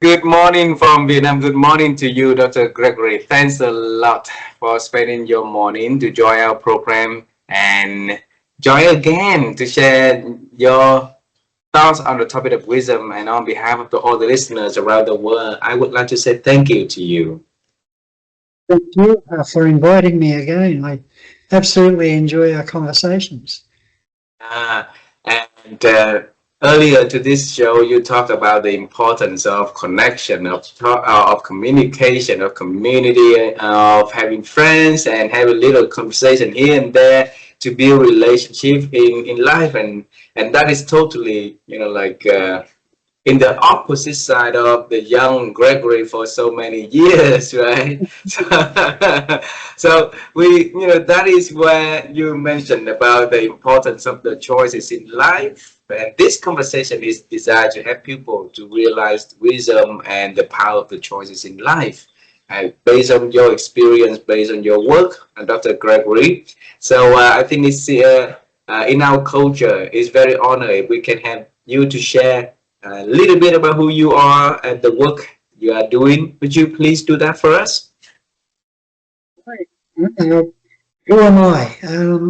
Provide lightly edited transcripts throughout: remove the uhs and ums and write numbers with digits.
Good morning from Vietnam. Good morning to you, Dr. Gregory. Thanks a lot for spending your morning to join our program and join again to share your thoughts on the topic of wisdom. And on behalf of all the listeners around the world, I would like to say thank you to you. Thank you for inviting me again. I absolutely enjoy our conversations. And earlier to this show, you talked about the importance of connection, of communication, of community, of having friends and having little conversation here and there to build relationship in life, and that is totally, in the opposite side of the young Gregory for so many years, right? So that is where you mentioned about the importance of the choices in life. And this conversation is designed to help people to realize wisdom and the power of the choices in life. And based on your experience, based on your work, Dr. Gregory. So I think it's in our culture, it's very honored if we can have you to share a little bit about who you are and the work you are doing. Would you please do that for us? Who am I?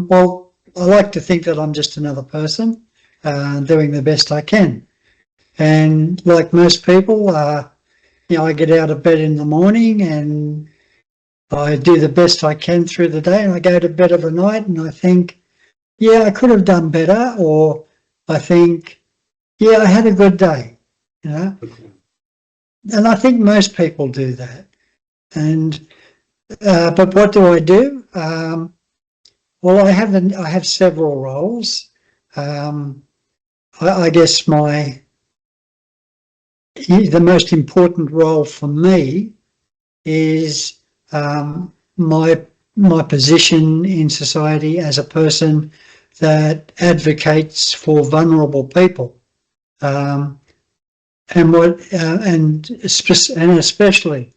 Well, I like to think that I'm just another person doing the best I can. And like most people, I get out of bed in the morning and I do the best I can through the day, and I go to bed at the night and I think, yeah, I could have done better, or I think, yeah, I had a good day, And I think most people do that. And but what do I do? Well, I have several roles. I guess the most important role for me is my position in society as a person that advocates for vulnerable people. And especially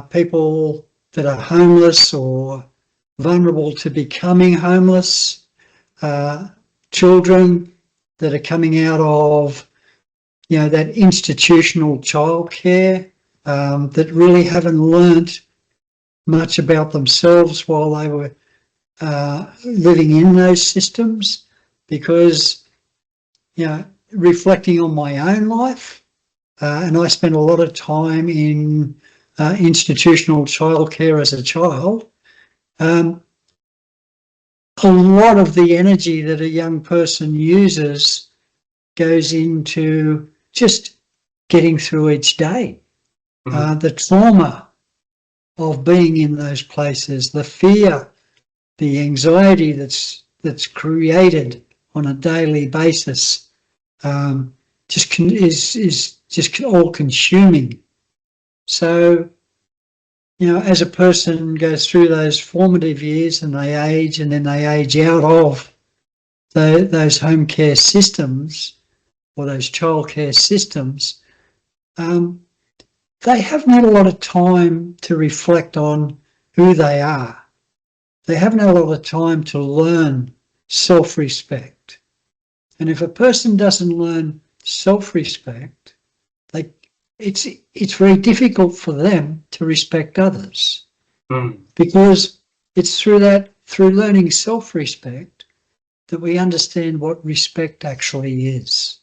people that are homeless or vulnerable to becoming homeless, children that are coming out of that institutional childcare, that really haven't learnt much about themselves while they were living in those systems, because reflecting on my own life, and I spent a lot of time in institutional childcare as a child. A lot of the energy that a young person uses goes into just getting through each day. The trauma of being in those places, the fear, the anxiety that's created on a daily basis, is just all consuming. So, as a person goes through those formative years and they age, and then they age out of those home care systems or those childcare systems, they haven't had a lot of time to reflect on who they are. They haven't had a lot of time to learn self-respect. And if a person doesn't learn self-respect, it's very difficult for them to respect others. Because it's through learning self-respect that we understand what respect actually is.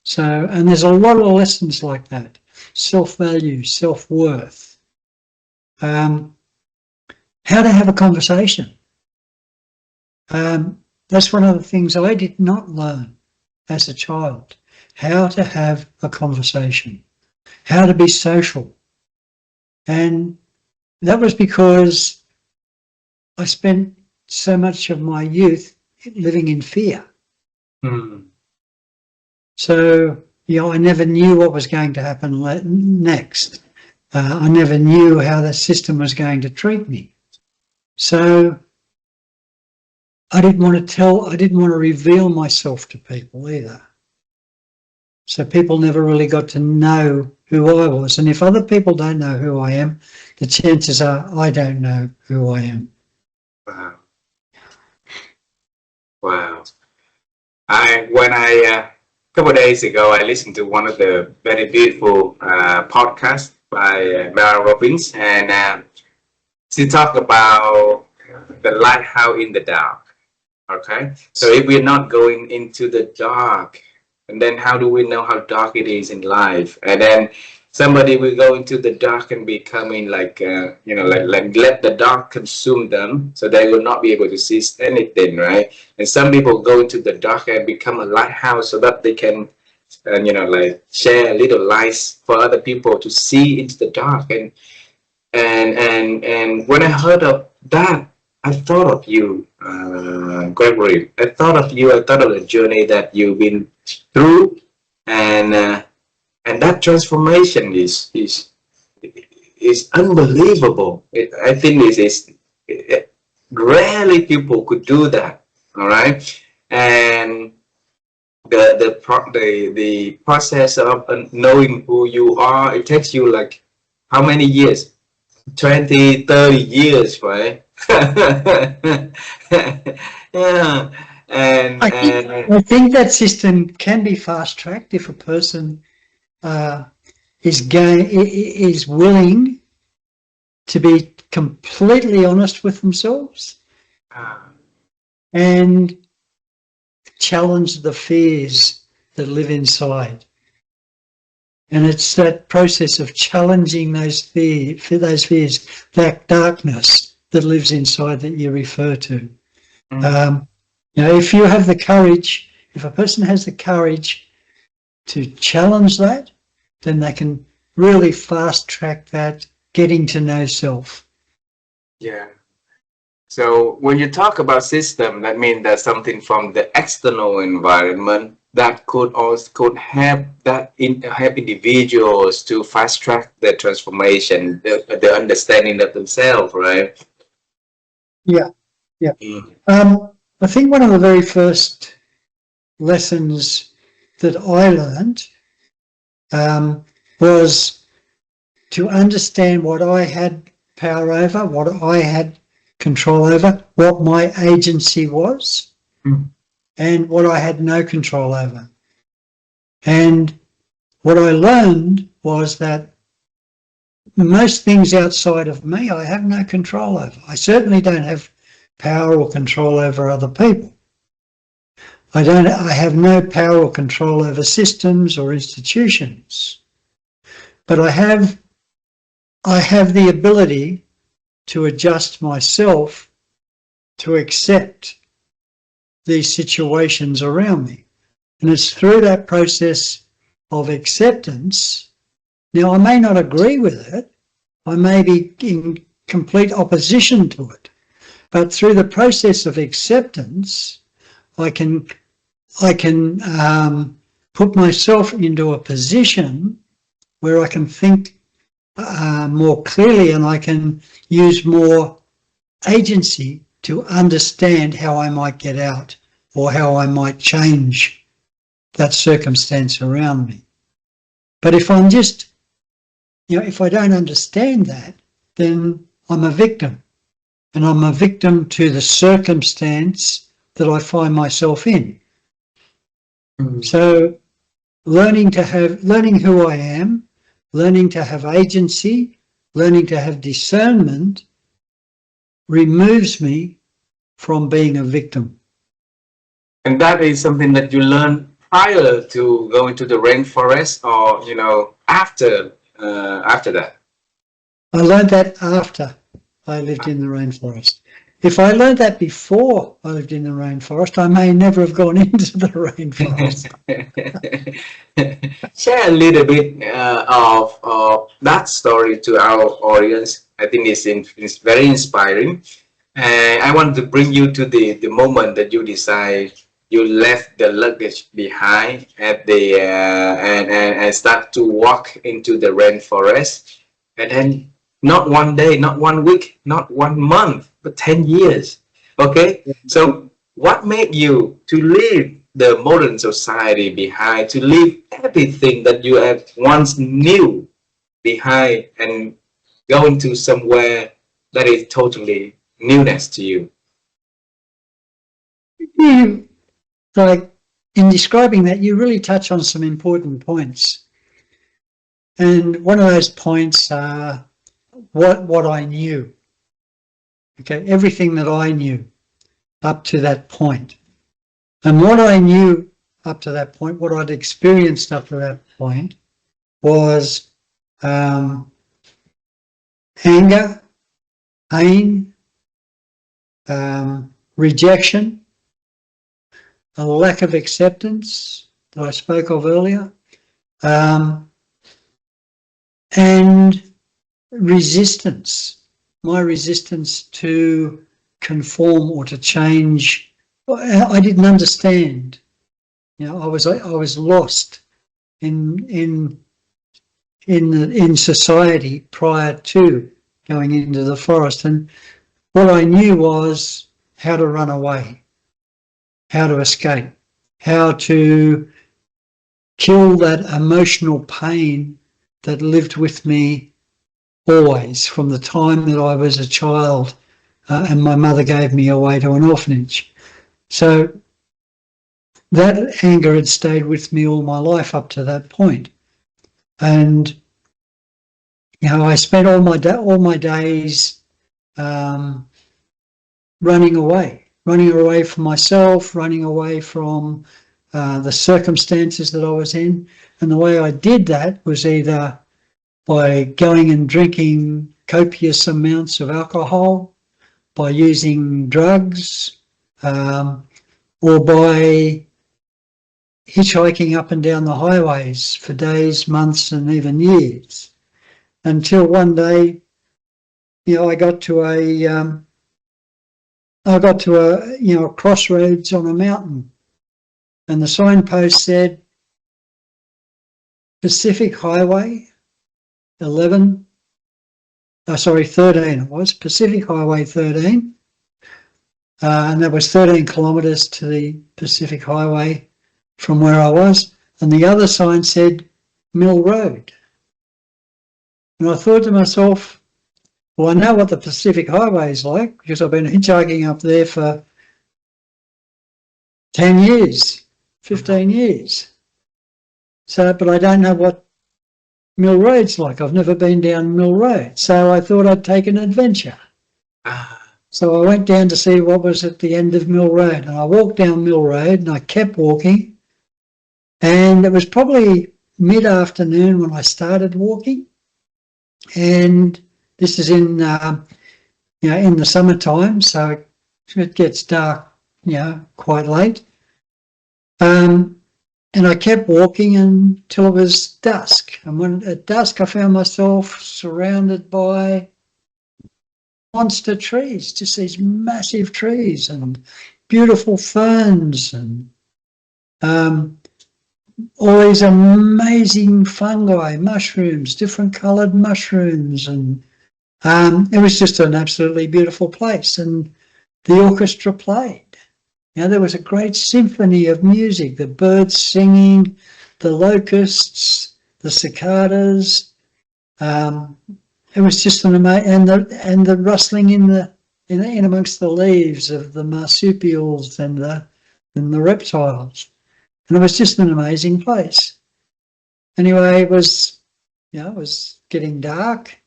So, and there's a lot of lessons like that: self-value, self-worth, how to have a conversation. That's one of the things I did not learn as a child: how to have a conversation, how to be social. And that was because I spent so much of my youth living in fear. So, I never knew what was going to happen next. I never knew how the system was going to treat me. So I didn't want to reveal myself to people either. So people never really got to know who I was. And if other people don't know who I am, the chances are I don't know who I am. Wow. When I couple of days ago, I listened to one of the very beautiful podcasts by Mara Robbins, and she talked about the lighthouse in the dark. Okay, so if we're not going into the dark, and then how do we know how dark it is in life? And then somebody will go into the dark and becoming like like let the dark consume them, so they will not be able to see anything, right? And some people go into the dark and become a lighthouse so that they can like share little lights for other people to see into the dark. And when I heard of that, I thought of you, Gregory. I thought of you. I thought of the journey that you've been through, and that transformation is unbelievable. I think rarely people could do that. All right, and the process of knowing who you are, it takes you like how many years? 20, 30 years, right? Yeah, I think that system can be fast tracked if a person is willing to be completely honest with themselves and challenge the fears that live inside. And it's that process of challenging those fears, that darkness that lives inside that you refer to. If you have the courage, if a person has the courage to challenge that, then they can really fast track that getting to know self. Yeah. So when you talk about system, that means there's something from the external environment that could help help individuals to fast track their transformation, the understanding of themselves, right? Yeah. I think one of the very first lessons that I learned was to understand what I had power over, what I had control over, what my agency was, and what I had no control over. And what I learned was that most things outside of me I have no control over. I certainly don't have power or control over other people. I have no power or control over systems or institutions. But I have the ability to adjust myself to accept these situations around me. And it's through that process of acceptance. Now, I may not agree with it. I may be in complete opposition to it. But through the process of acceptance, I can put myself into a position where I can think more clearly, and I can use more agency to understand how I might get out or how I might change that circumstance around me. But if I'm just, if I don't understand that, then I'm a victim. And I'm a victim to the circumstance that I find myself in. So learning who I am, learning to have agency, learning to have discernment removes me from being a victim. And that is something that you learned prior to going to the rainforest, or after that? I learned that after I lived in the rainforest. If I learned that before I lived in the rainforest, I may never have gone into the rainforest. Share a little bit of that story to our audience. I think it's very inspiring. And I want to bring you to the moment that you decide you left the luggage behind at the and start to walk into the rainforest, and then not one day, not 1 week, not 1 month, but 10 years. Okay, so what made you to leave the modern society behind, to leave everything that you have once knew behind, and go into somewhere that is totally newness to you? Like in describing that, you really touch on some important points. And one of those points are what I knew. Okay, everything that I knew up to that point. And what I knew up to that point, what I'd experienced up to that point, was anger, pain, rejection, a lack of acceptance that I spoke of earlier, and resistance, my resistance to conform or to change. I didn't understand. You know, I was lost in society prior to going into the forest, and what I knew was how to run away, how to escape, how to kill that emotional pain that lived with me always from the time that I was a child and my mother gave me away to an orphanage. So that anger had stayed with me all my life up to that point. And, you know, I spent all my days running away from myself, running away from the circumstances that I was in. And the way I did that was either by going and drinking copious amounts of alcohol, by using drugs, or by hitchhiking up and down the highways for days, months, and even years. Until one day, you know, I got to a crossroads on a mountain, and the signpost said Pacific Highway 13 it was, Pacific Highway 13, and that was 13 kilometres to the Pacific Highway from where I was, and the other sign said Mill Road. And I thought to myself, well, I know what the Pacific Highway is like because I've been hitchhiking up there for 10 years, 15 years. So, but I don't know what Mill Road's like. I've never been down Mill Road. So I thought I'd take an adventure. So I went down to see what was at the end of Mill Road, and I walked down Mill Road and I kept walking, and it was probably mid-afternoon when I started walking, and this is in in the summertime, so it gets dark, quite late. And I kept walking until it was dusk. And when at dusk, I found myself surrounded by monster trees, just these massive trees and beautiful ferns and all these amazing fungi, mushrooms, different coloured mushrooms. And it was just an absolutely beautiful place. And the orchestra played. There was a great symphony of music, the birds singing, the locusts, the cicadas. It was just an amazing, and the rustling in amongst the leaves of the marsupials and the reptiles. And it was just an amazing place. Anyway, it was getting dark,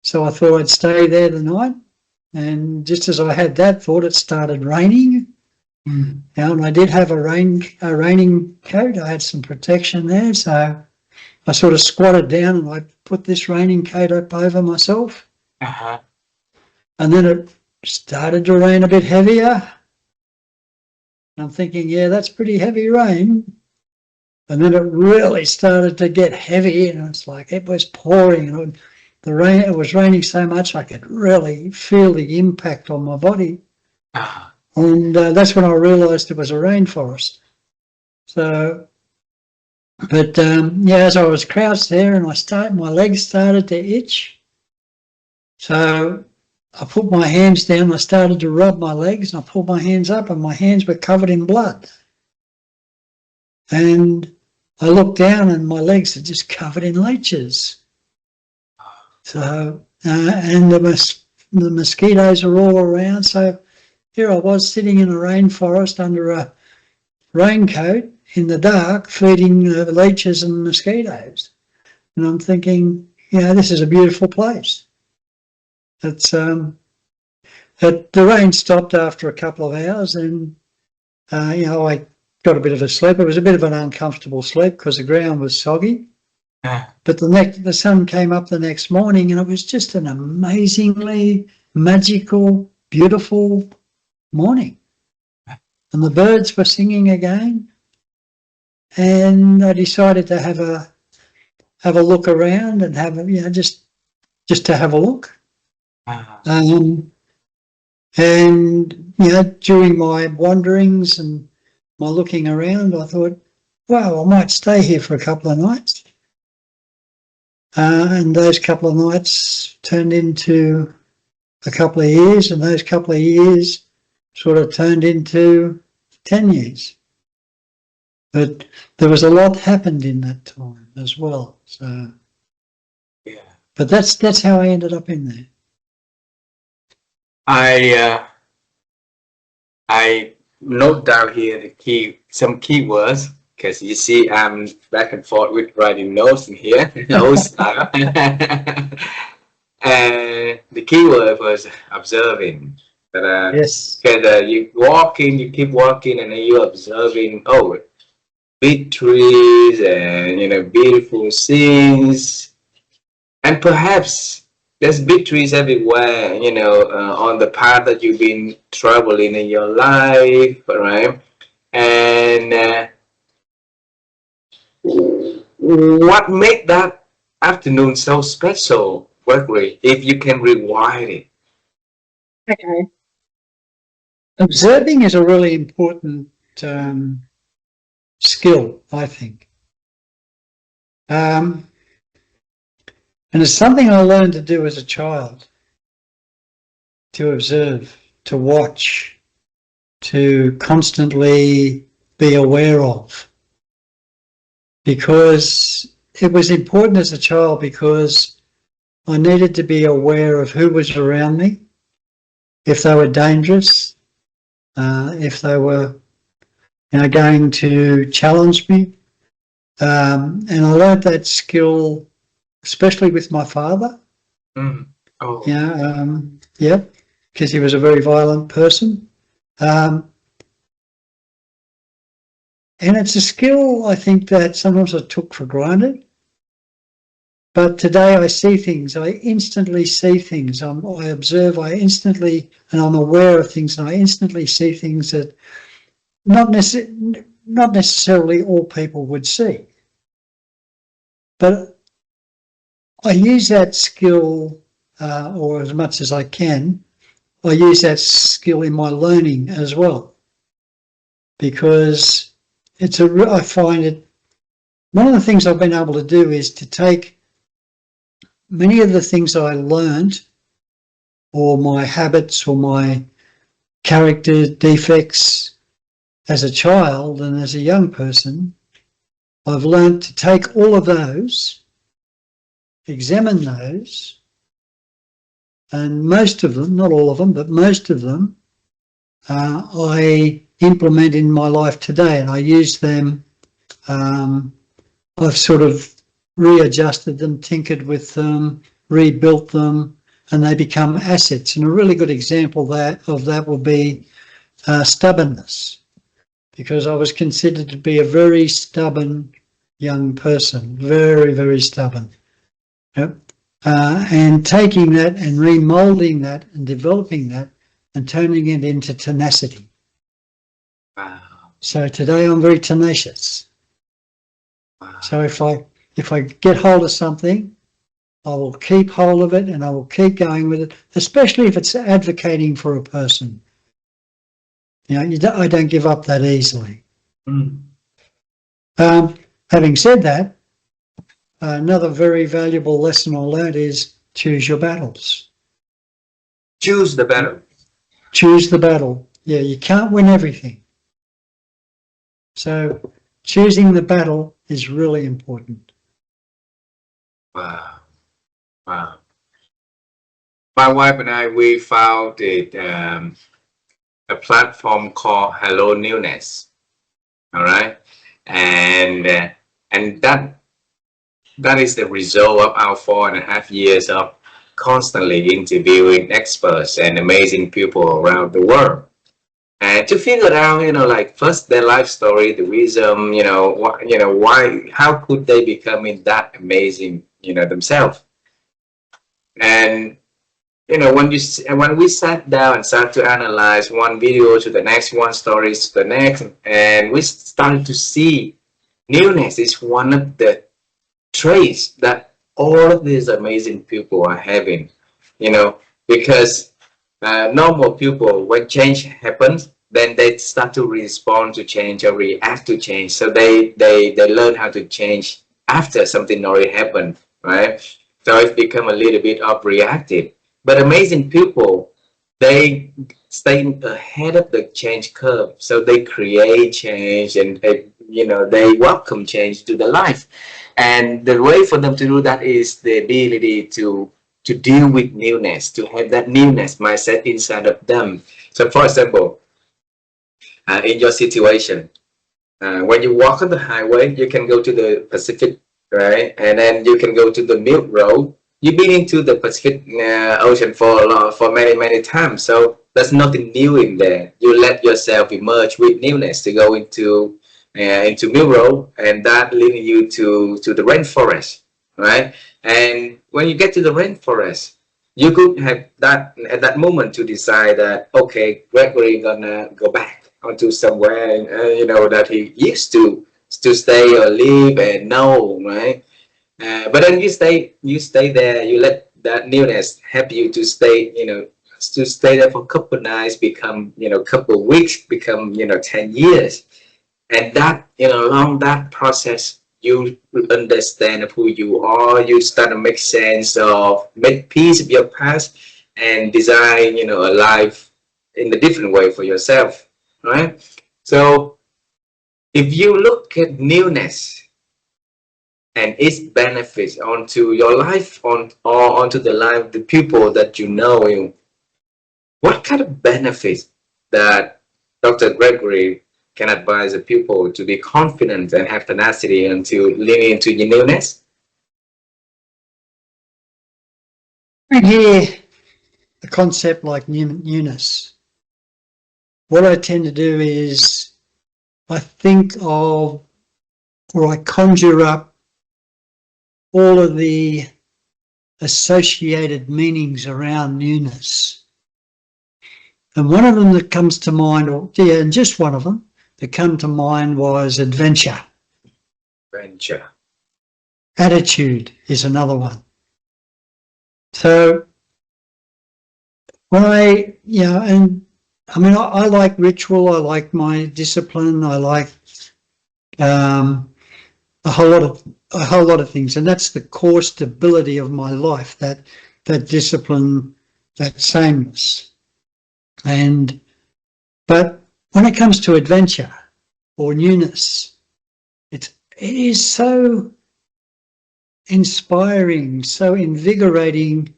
so I thought I'd stay there the night. And just as I had that thought, it started raining. And I did have a raining coat. I had some protection there, so I sort of squatted down and I put this raining coat up over myself. And then it started to rain a bit heavier. I'm thinking, yeah, that's pretty heavy rain. And then it really started to get heavy, and it's like it was pouring. And it was raining so much I could really feel the impact on my body. And that's when I realised it was a rainforest. So, but as I was crouched there and my legs started to itch. So I put my hands down, I started to rub my legs, and I pulled my hands up and my hands were covered in blood. And I looked down and my legs are just covered in leeches. So, and the mosquitoes are all around. So here I was sitting in a rainforest under a raincoat in the dark feeding the leeches and mosquitoes. And I'm thinking, this is a beautiful place. It's the rain stopped after a couple of hours, and I got a bit of a sleep. It was a bit of an uncomfortable sleep because the ground was soggy. But the sun came up the next morning, and it was just an amazingly magical, beautiful morning. And the birds were singing again, and I decided to have a look around and have just to have a look. And during my wanderings and my looking around, I thought, wow, I might stay here for a couple of nights. And those couple of nights turned into a couple of years, and those couple of years sort of turned into 10 years. But there was a lot happened in that time as well. So, but that's how I ended up in there. I note down here some keywords, because you see I'm back and forth with writing notes in here. And the keyword was observing. Yes. Because you keep walking, and then you're observing, big trees and beautiful scenes, and perhaps there's big trees everywhere, on the path that you've been traveling in your life, right? And what made that afternoon so special, Gregory, if you can rewind it? Okay. Observing is a really important skill, I think. And it's something I learned to do as a child, to observe, to watch, to constantly be aware of. Because it was important as a child, because I needed to be aware of who was around me, if they were dangerous, if they were going to challenge me. And I learned that skill, especially with my father. Because he was a very violent person. And it's a skill, I think, that sometimes I took for granted. But today I see things, I instantly see things. I observe, and I'm aware of things, and I instantly see things that not necessarily all people would see. But I use that skill, or as much as I can, I use that skill in my learning as well. Because I find it, one of the things I've been able to do is to take many of the things I learned, or my habits or my character defects as a child and as a young person, I've learned to take all of those, examine those, and most of them, not all of them, but most of them, I implement in my life today, and I use them. I've sort of readjusted them, tinkered with them, rebuilt them, and they become assets. And a really good example of that will be stubbornness, because I was considered to be a very stubborn young person, very, very stubborn. Yep. And taking that and remoulding that and developing that and turning it into tenacity. Wow. So today I'm very tenacious. Wow. So if I get hold of something, I will keep hold of it, and I will keep going with it, especially if it's advocating for a person. I don't give up that easily. Having said that, another very valuable lesson I learned is choose your battles. Choose the battle. Choose the battle. Yeah, you can't win everything. So choosing the battle is really important. Wow. Wow. My wife and I, we founded a platform called helloNEWNESS. All right, and and that is the result of our 4.5 years of constantly interviewing experts and amazing people around the world. And to figure out, like first their life story, the reason, why, how could they become that amazing, themselves. And when we sat down and started to analyze one video to the next, one stories to the next, and we started to see newness is one of the traits that all of these amazing people are having, because normal people, when change happens, then they start to respond to change or react to change. So they learn how to change after something already happened, right? So it's become a little bit of reactive. But amazing people, they stay ahead of the change curve. So they create change, and they welcome change to their life. And the way for them to do that is the ability to deal with newness, to have that newness mindset inside of them. So for example, in your situation, when you walk on the highway, you can go to the Pacific, right? And then you can go to the Milk Road. You've been into the Pacific Ocean for many times, so there's nothing new in there. You let yourself emerge with newness to go into Milk Road, and that leading you to the rainforest, right? And when you get to the rainforest, you could have that at that moment to decide that, okay, Gregory gonna go back onto somewhere that he used to stay or live and know, right? But then you stay there, you let that newness help you to stay, to stay there for a couple of nights, become, couple of weeks, become, 10 years. And that, along that process, you understand of who you are. You start to make sense of, make peace of your past, and design, a life in a different way for yourself, right? So if you look at newness and its benefits onto your life, or onto the life of the people that you know, what kind of benefits that Dr. Gregory can advise the people to be confident and have tenacity and to lean into your newness? And here, a concept like newness, what I tend to do is I think of, or I conjure up all of the associated meanings around newness. And one of them that comes to mind, and just one of them that come to mind, was adventure. Adventure. Attitude is another one. So when I like ritual, I like my discipline, I like a whole lot of things, and that's the core stability of my life, that discipline, that sameness. But when it comes to adventure or newness, it is so inspiring, so invigorating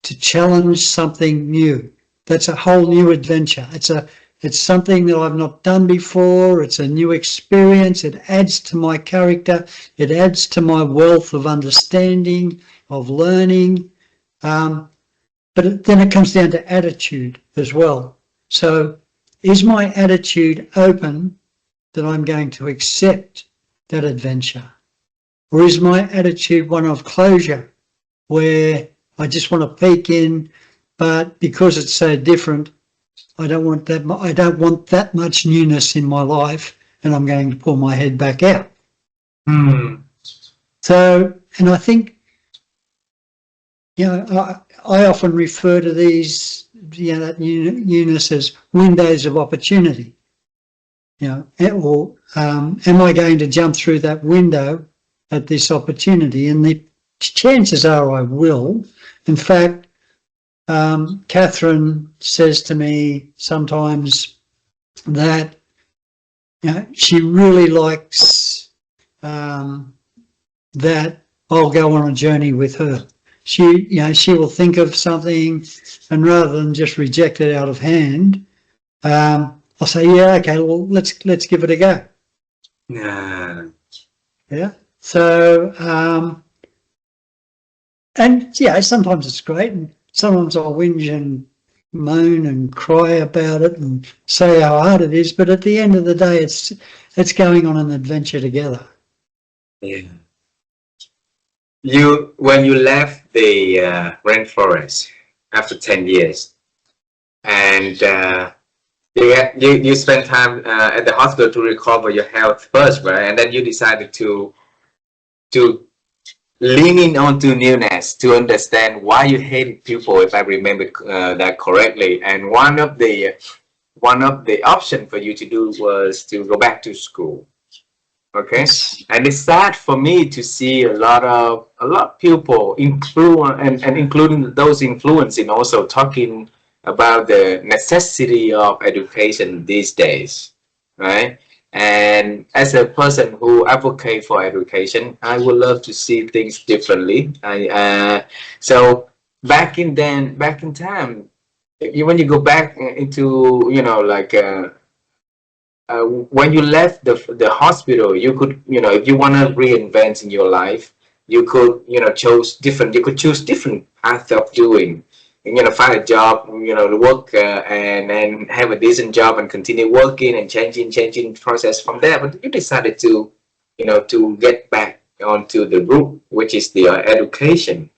to challenge something new. That's a whole new adventure. It's something that I've not done before. It's a new experience. It adds to my character. It adds to my wealth of understanding, of learning. But then it comes down to attitude as well. So is my attitude open that I'm going to accept that adventure? Or is my attitude one of closure, where I just want to peek in, but because it's so different, I don't want that much newness in my life, and I'm going to pull my head back out. So, and I think, I often refer to these, that newness as windows of opportunity. Am I going to jump through that window at this opportunity? And the chances are I will. In fact, Catherine says to me sometimes that she really likes that I'll go on a journey with her. She will think of something, and rather than just reject it out of hand, I'll say, yeah, okay, well, let's give it a go. Yeah. Yeah. So, and yeah, sometimes it's great, and sometimes I'll whinge and moan and cry about it and say how hard it is. But at the end of the day, it's going on an adventure together. Yeah. When you left the rainforest after 10 years, and you spent time at the hospital to recover your health first, right? And then you decided to leaning onto newness to understand why you hated people, if I remember that correctly. And one of the option for you to do was to go back to school. Okay, Yes. and it's sad for me to see a lot of people and including those influencing also talking about the necessity of education these days, right? And as a person who advocates for education, I would love to see things differently. So back in time, when you go back into, like when you left the hospital, you could, if you want to reinvent in your life, you could, you could choose different paths of doing, find a job, work and have a decent job and continue working and changing process from there. But you decided to, to get back onto the root, which is the education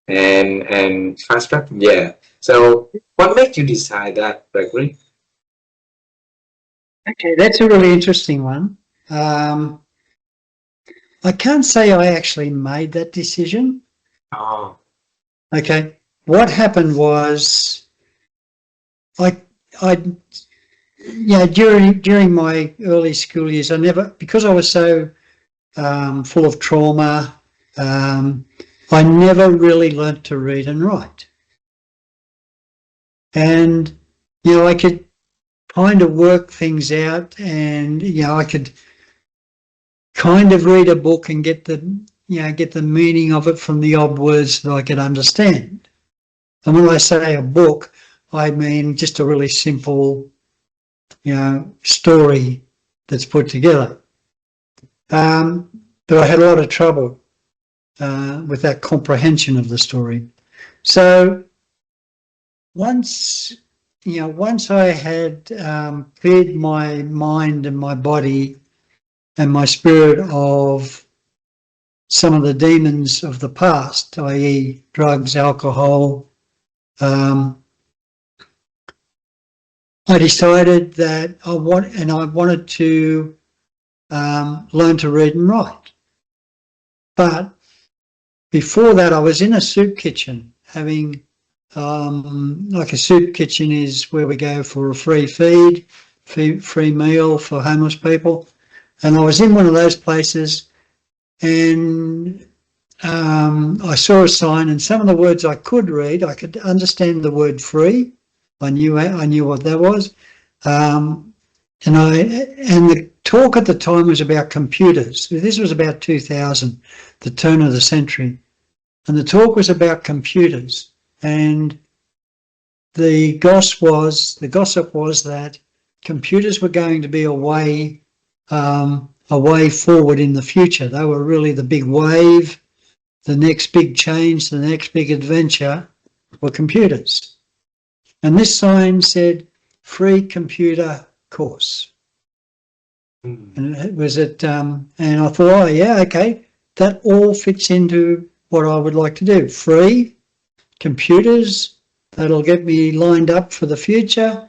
and fast track. Yeah. So what made you decide that, Gregory? Okay, that's a really interesting one. I can't say I actually made that decision. Oh. Okay, what happened was I during my early school years, because I was so full of trauma, I never really learnt to read and write. And, I could kind of work things out, and, I could kind of read a book and get the meaning of it from the odd words that I could understand. And when I say a book, I mean just a really simple, story that's put together. But I had a lot of trouble with that comprehension of the story. So once I had cleared my mind and my body and my spirit of some of the demons of the past, i.e. drugs, alcohol, I decided that I wanted to learn to read and write. But before that, I was in a soup kitchen having, like a soup kitchen is where we go for a free free meal for homeless people. And I was in one of those places, and I saw a sign, and some of the words I could read, I could understand the word free. I knew what that was. And the talk at the time was about computers. This was about 2000, the turn of the century. And the talk was about computers. And the gossip was that computers were going to be a way forward in the future. They were really the big wave, the next big change, the next big adventure were computers. And this sign said, free computer course. And it was and I thought, oh yeah, okay, that all fits into what I would like to do. Free computers, that'll get me lined up for the future.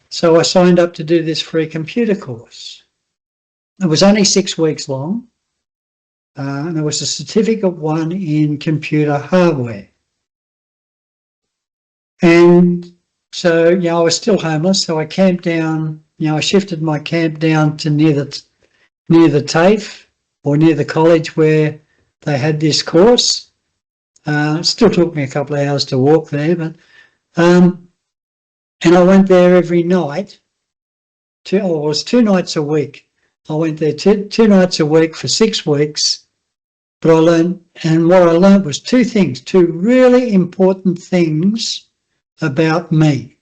So I signed up to do this free computer course. It was only 6 weeks long, and it was a certificate one in computer hardware. And so, I was still homeless, so I camped down, I shifted my camp down to near the TAFE or near the college where they had this course. It still took me a couple of hours to walk there, but and I went there every night. It was 2 nights a week. I went there two nights a week for 6 weeks. But what I learned was 2 things, 2 really important things about me.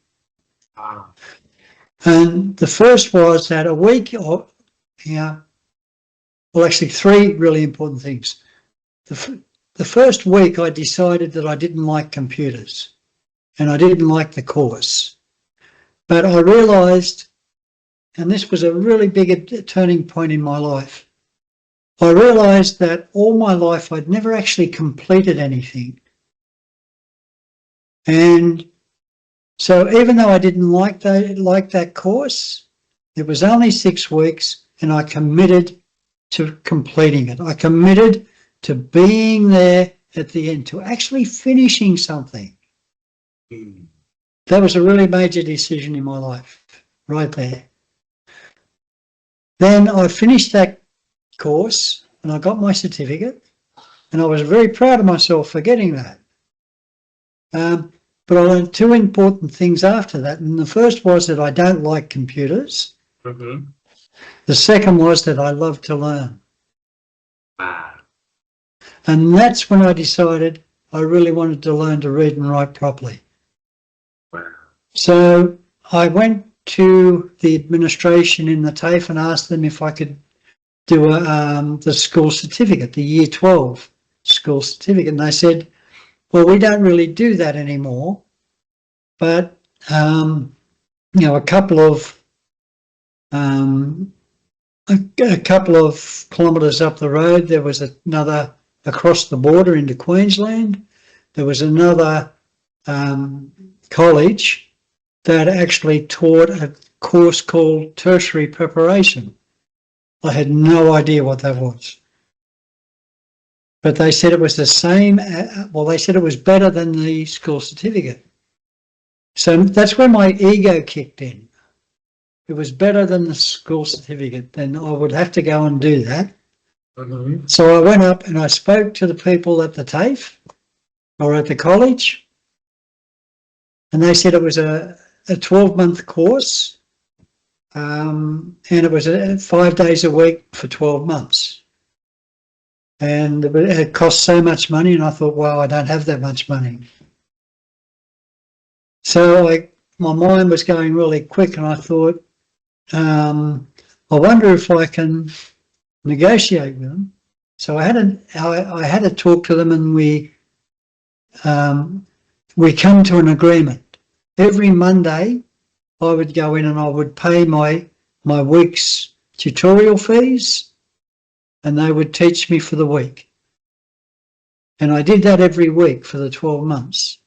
And the first was that a week, or well, actually 3 really important things. The first week I decided that I didn't like computers and I didn't like the course. But I realised, and this was a really big turning point in my life, I realised that all my life I'd never actually completed anything. And so even though I didn't like that course, it was only 6 weeks and I committed to completing it. I committed to being there at the end, to actually finishing something. That was a really major decision in my life, right there. Then I finished that course and I got my certificate and I was very proud of myself for getting that. But I learned 2 important things after that. And the first was that I don't like computers. Mm-hmm. The second was that I love to learn. Wow. And that's when I decided I really wanted to learn to read and write properly. Wow. So I went to the administration in the TAFE and asked them if I could do the school certificate, the year 12 school certificate. And they said, well, we don't really do that anymore, but a couple of kilometres up the road, there was another, across the border into Queensland, there was another college that actually taught a course called tertiary preparation. I had no idea what that was. But they said it was the same, well, they said it was better than the school certificate. So that's when my ego kicked in. It was better than the school certificate, then I would have to go and do that. Mm-hmm. So I went up and I spoke to the people at the TAFE or at the college, and they said it was a 12-month course, and it was 5 days a week for 12 months. And it cost so much money, and I thought, wow, I don't have that much money. So my mind was going really quick, and I thought, I wonder if I can negotiate with them. So I had to talk to them, and we come to an agreement. Every Monday, I would go in and I would pay my week's tutorial fees, and they would teach me for the week. And I did that every week for the 12 months.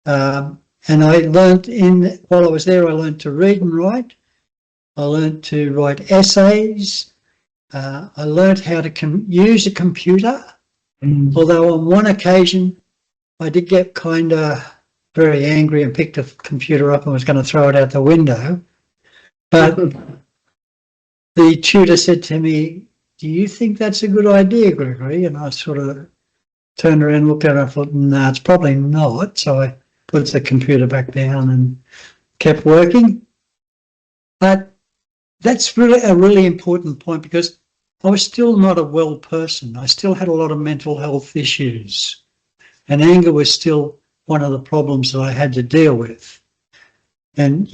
And I learned while I was there, I learned to read and write. I learned to write essays. I learned how to use a computer. Although on one occasion, I did get kind of very angry and picked a computer up and was going to throw it out the window. But the tutor said to me, do you think that's a good idea, Gregory? And I sort of turned around and looked at it and I thought, no, it's probably not. So I put the computer back down and kept working. But that's really a really important point, because I was still not a well person. I still had a lot of mental health issues, and anger was still one of the problems that I had to deal with. And,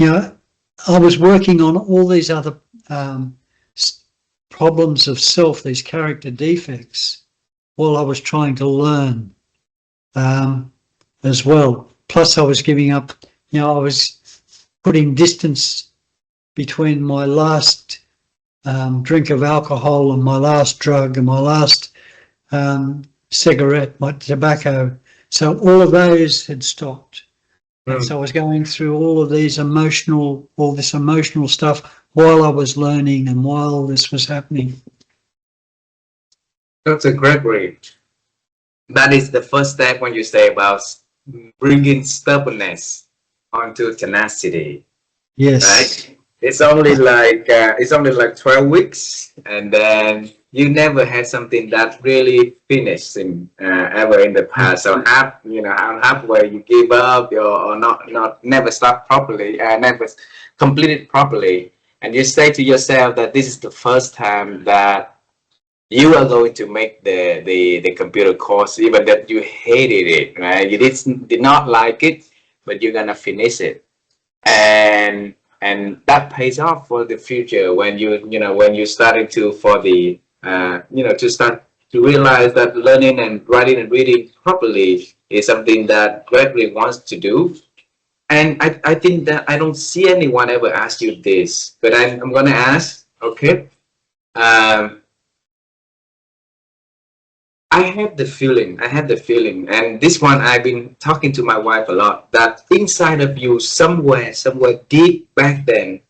I was working on all these other problems of self, these character defects, while I was trying to learn as well. Plus I was giving up, I was putting distance between my last drink of alcohol and my last drug and my last cigarette, my tobacco. So all of those had stopped. And so I was going through all this emotional stuff while I was learning and while this was happening. Dr. Gregory, that is the first step when you say about bringing stubbornness onto tenacity. Yes. Right? It's only like 12 weeks, and then you never had something that really finished ever in the past. So halfway you give up or never start properly, never complete it properly, and you say to yourself that this is the first time that you are going to make the computer course, even that you hated it, right? You did not like it, but you're gonna finish it. And and that pays off for the future when when you're starting to for the to start to realize that learning and writing and reading properly is something that Gregory wants to do. And I think that I don't see anyone ever ask you this, but I'm gonna ask. Okay. um, I have the feeling, and this one I've been talking to my wife a lot, that inside of you, somewhere deep back then,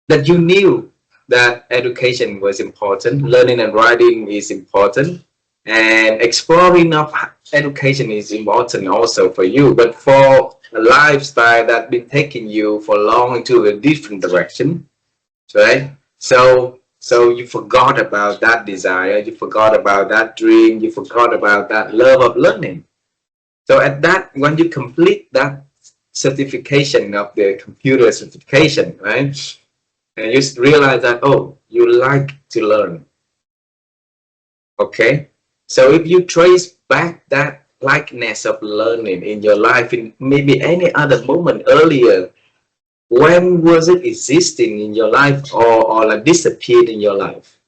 that you knew that education was important, learning and writing is important, and exploring of education is important also for you, but for a lifestyle that been taking you for long into a different direction, right? So you forgot about that desire, you forgot about that dream, you forgot about that love of learning. So at that, when you complete that certification of the computer certification, right? And you realize that, oh, you like to learn. Okay. So if you trace back that likeness of learning in your life in maybe any other moment earlier, when was it existing in your life, or like disappeared in your life?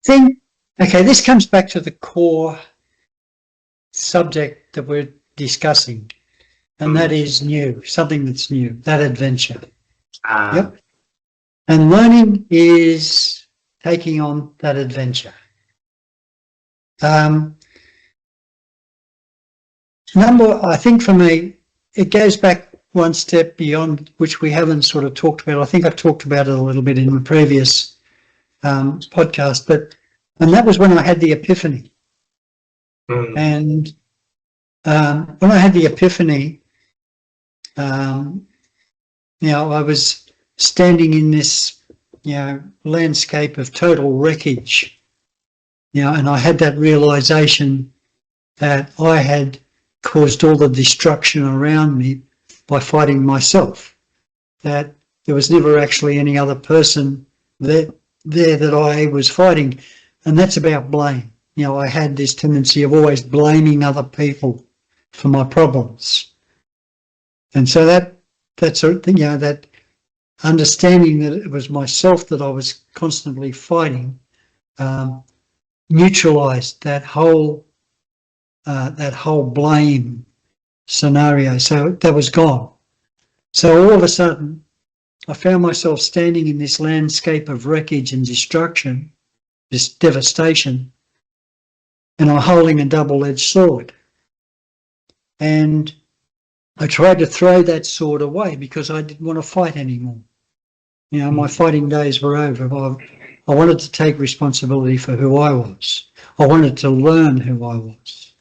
Think, okay, this comes back to the core subject that we're discussing, and that is new, something that's new, that adventure. Yep. And learning is taking on that adventure. I think for me, it goes back one step beyond, which we haven't sort of talked about. I think I've talked about it a little bit in the previous podcast, and that was when I had the epiphany. And when I had the epiphany, I was standing in this, landscape of total wreckage, and I had that realization that I had caused all the destruction around me by fighting myself, that there was never actually any other person there that I was fighting. And that's about blame. I had this tendency of always blaming other people for my problems. And so that sort of thing, that understanding that it was myself that I was constantly fighting, neutralized that whole blame scenario. So that was gone. So all of a sudden, I found myself standing in this landscape of wreckage and destruction, this devastation, and I'm holding a double-edged sword. And I tried to throw that sword away because I didn't want to fight anymore. My fighting days were over. I wanted to take responsibility for who I was. I wanted to learn who I was.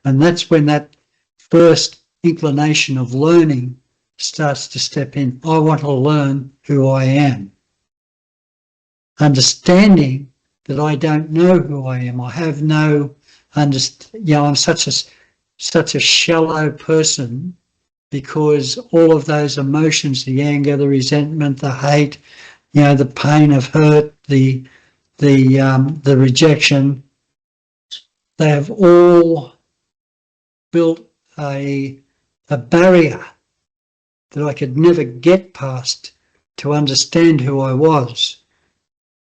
And that's when that first inclination of learning starts to step in. I want to learn who I am. Understanding that I don't know who I am. I have no understanding. I'm such a shallow person, because all of those emotions, the anger, the resentment, the hate, the pain of hurt, the rejection, they have all built a barrier that I could never get past to understand who I was.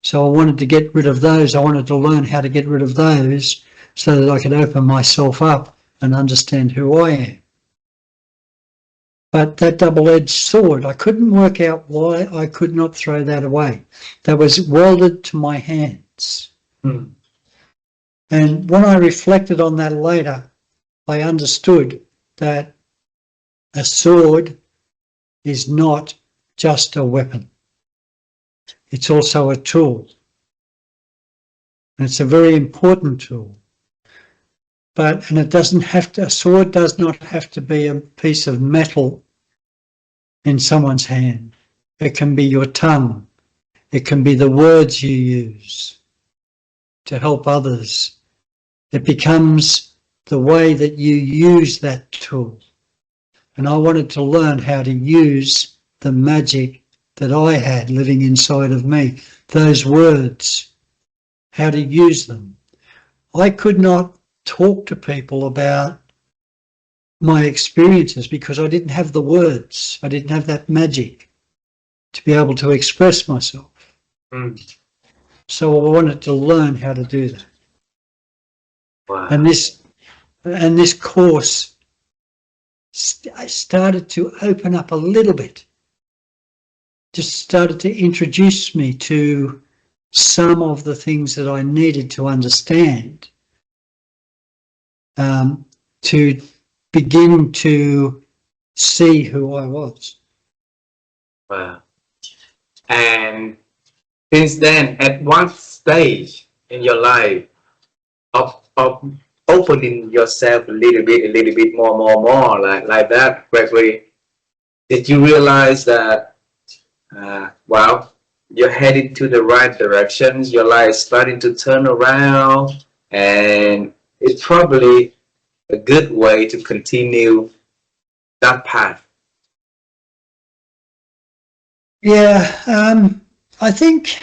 So I wanted to get rid of those. I wanted to learn how to get rid of those so that I could open myself up and understand who I am. But that double-edged sword, I couldn't work out why I could not throw that away. That was welded to my hands. And when I reflected on that later, I understood that a sword is not just a weapon. It's also a tool. And it's a very important tool. And it doesn't have to, a sword does not have to be a piece of metal in someone's hand. It can be your tongue. It can be the words you use to help others. It becomes the way that you use that tool. And I wanted to learn how to use the magic that I had living inside of me, those words, how to use them. I could not talk to people about my experiences because I didn't have the words. I didn't have that magic to be able to express myself. Mm. So I wanted to learn how to do that. Wow. And this course started to open up a little bit. Just started to introduce me to some of the things that I needed to understand to begin to see who I was. Wow. And since then, at one stage in your life of opening yourself a little bit more, like that, Gregory, did you realize that, wow, you're headed to the right directions, your life is starting to turn around, and it's probably a good way to continue that path? Yeah, I think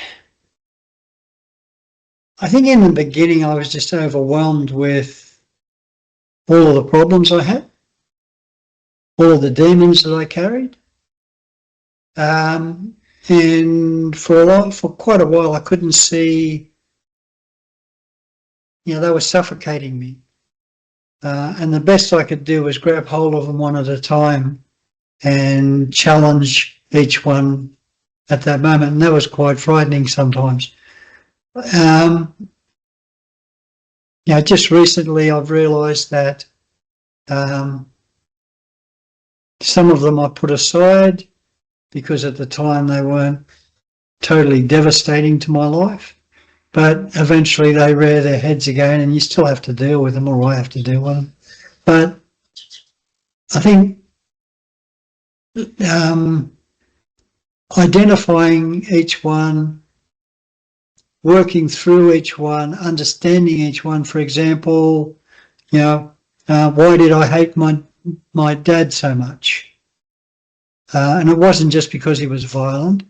in the beginning I was just overwhelmed with all of the problems I had, all of the demons that I carried, and for quite a while I couldn't see. They were suffocating me, and the best I could do was grab hold of them one at a time and challenge each one at that moment, and that was quite frightening sometimes. Just recently I've realised that some of them I put aside because at the time they weren't totally devastating to my life, but eventually they rear their heads again and you still have to deal with them, or I have to deal with them. But I think identifying each one, working through each one, understanding each one. For example, why did I hate my dad so much? And it wasn't just because he was violent.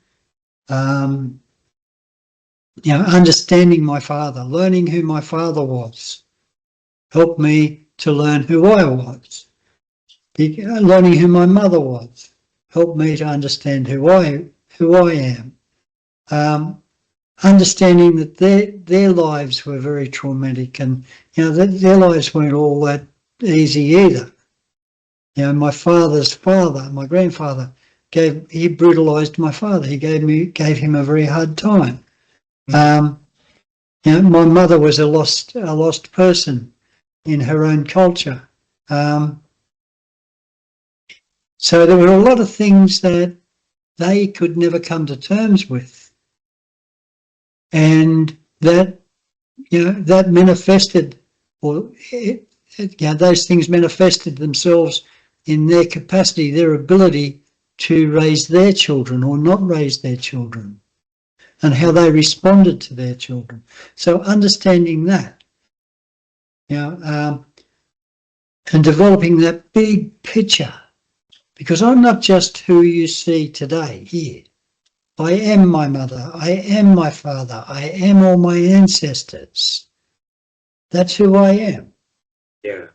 Understanding my father, learning who my father was, helped me to learn who I was. Learning who my mother was helped me to understand who I am. Understanding that their lives were very traumatic, and their lives weren't all that easy either. My father's father, my grandfather, he brutalised my father. He gave him a very hard time. My mother was a lost person in her own culture. So there were a lot of things that they could never come to terms with, and that manifested, or those things manifested themselves in their capacity, their ability to raise their children or not raise their children, and how they responded to their children. So understanding that, and developing that big picture, because I'm not just who you see today here. I am my mother, I am my father, I am all my ancestors. That's who I am. Yeah.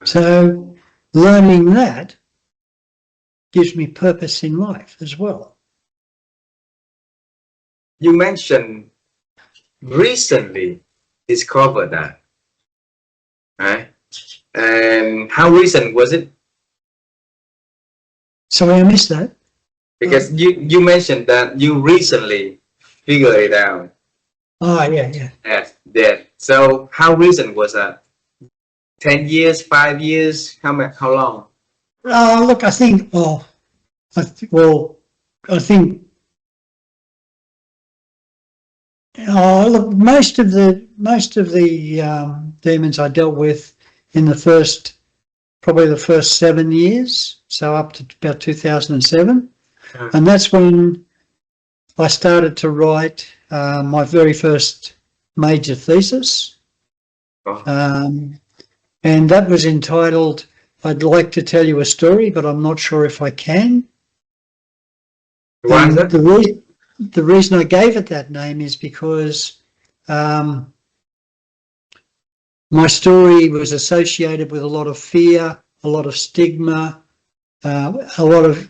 So learning that gives me purpose in life as well. You mentioned recently discovered that, right? And how recent was it? Sorry, I missed that. Because you mentioned that you recently figured it out. Oh, yeah. Yes, yeah. So how recent was that? 10 years, 5 years? How long? Look, I think. I think. Look, most of the demons I dealt with in probably the first 7 years, so up to about 2007, and that's when I started to write my very first major thesis, and that was entitled "I'd Like to Tell You a Story, but I'm Not Sure If I Can." Why is that? The reason I gave it that name is because my My story was associated with a lot of fear, a lot of stigma, a lot of